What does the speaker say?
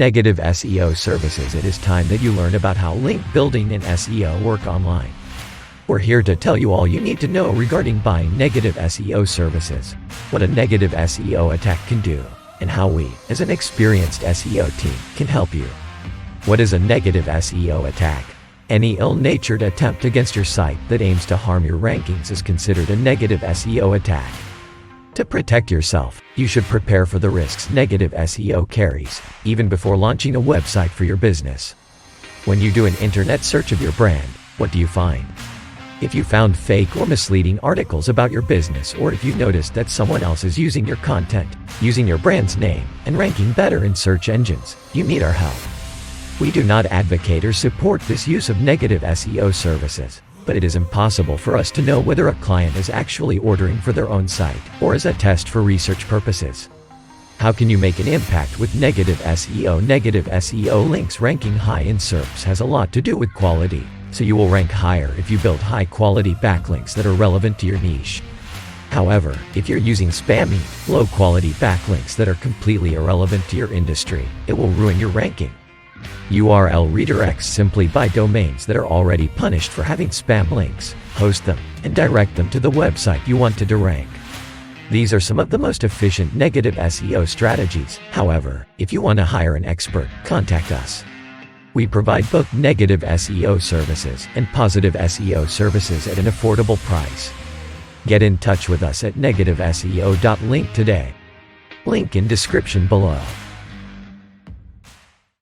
Negative SEO services. It is time that you learn about how link building and SEO work online. We're here to tell you all you need to know regarding buying negative SEO services, what a negative SEO attack can do, and how we, as an experienced SEO team, can help you. What is a negative SEO attack? Any ill-natured attempt against your site that aims to harm your rankings is considered a negative SEO attack. To protect yourself, you should prepare for the risks negative SEO carries, even before launching a website for your business. When you do an internet search of your brand, what do you find? If you found fake or misleading articles about your business, or if you noticed that someone else is using your content, using your brand's name, and ranking better in search engines, you need our help. We do not advocate or support this use of negative SEO services, but it is impossible for us to know whether a client is actually ordering for their own site or as a test for research purposes. How can you make an impact with negative SEO? Negative SEO links. Ranking high in SERPs has a lot to do with quality, so you will rank higher if you build high-quality backlinks that are relevant to your niche. However, if you're using spammy, low-quality backlinks that are completely irrelevant to your industry, it will ruin your ranking. URL redirects. Simply buy domains that are already punished for having spam links, host them, and direct them to the website you want to rank. These are some of the most efficient negative SEO strategies. However, if you want to hire an expert, contact us. We provide both negative SEO services and positive SEO services at an affordable price. Get in touch with us at negativeseo.link today. Link in description below.